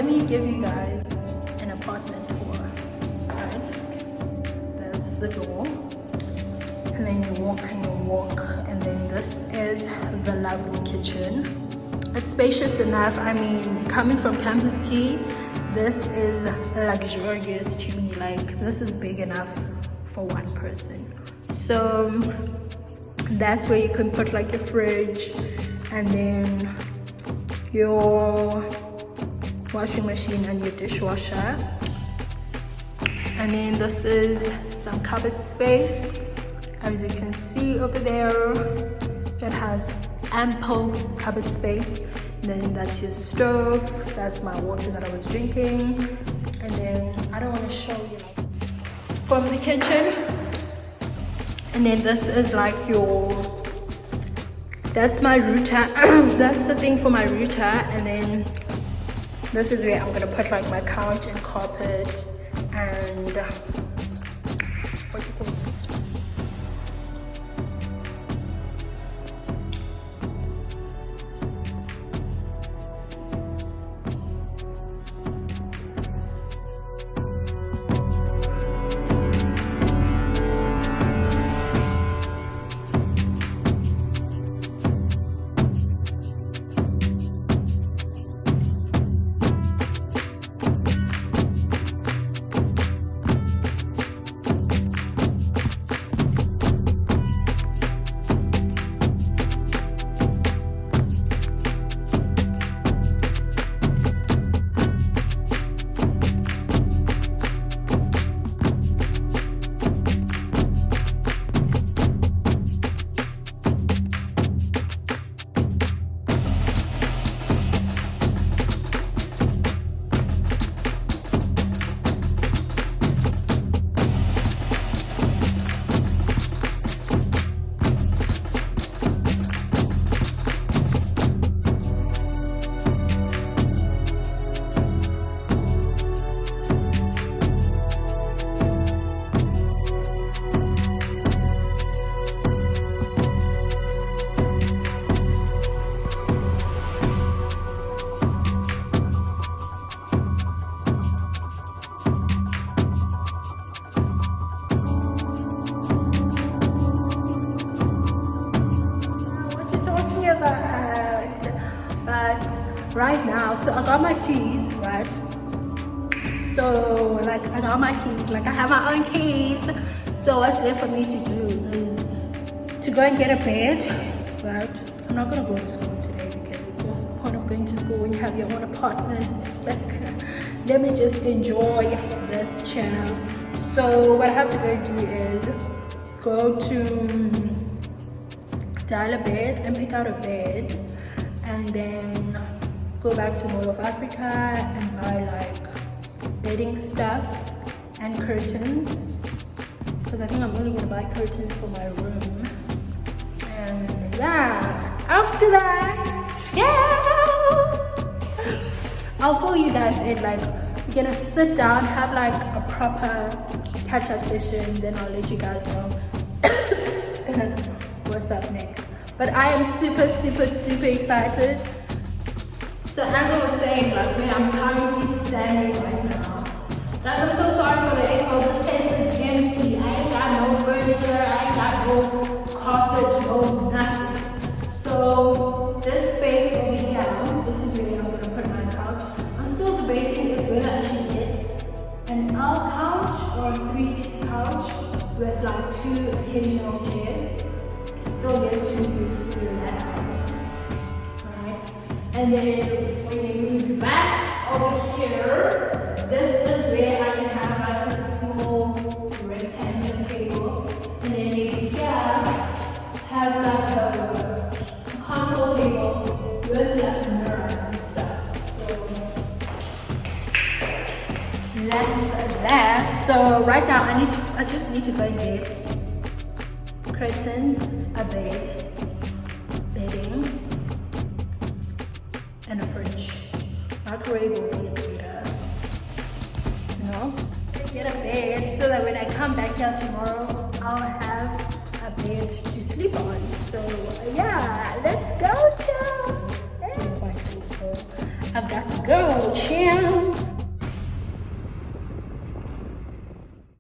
let me give you guys an apartment tour. Right, that's the door, and then you walk and you walk, and then this is the lovely kitchen. It's spacious enough. I mean, coming from Campus Key, this is luxurious to me. Like, this is big enough for one person. So that's where you can put like your fridge, and then your washing machine and your dishwasher. And then this is some cupboard space. As you can see over there, it has ample cupboard space. And then that's your stove. That's my water that I was drinking. And then I don't want to show you like from the kitchen. And then this is like that's my router. That's the thing for my router. And then this is where I'm gonna put like my couch and carpet and what you call it? Right now, so I got my keys, right? So like I got my keys, like I have my own keys. So what's there for me to do is to go and get a bed, right? I'm not gonna go to school today because what's the point of going to school when you have your own apartment? Like, let me just enjoy this chill. So what I have to go do is go to dial a bed and pick out a bed, and then go back to Mall of Africa and buy like bedding stuff and curtains, because I think I'm only gonna buy curtains for my room. And yeah, after that, yeah, I'll fill you guys in. Like, we're gonna sit down, have like a proper catch-up session, then I'll let you guys know what's up next. But I am super excited. So as I was saying, like where I'm currently standing right now, guys, I'm so sorry for the echo. This place is empty. I ain't got no furniture, I ain't got no carpet, no nothing. So this space over here, this is where I'm gonna put my couch. I'm still debating if whether I should get an L couch or a 3-seat couch with like 2 occasional chairs. Still get 2 people to do that out. And then when you move back over here, this is where I can have like a small rectangular table. And then maybe here, have like a console table with like a mirror and stuff. So that's that. So right now I just need to go and get curtains, a bed, bedding, and a fridge. Microwave will see it later. You know? Get a bed so that when I come back here tomorrow, I'll have a bed to sleep on. So yeah, let's go, child. So I've got to go.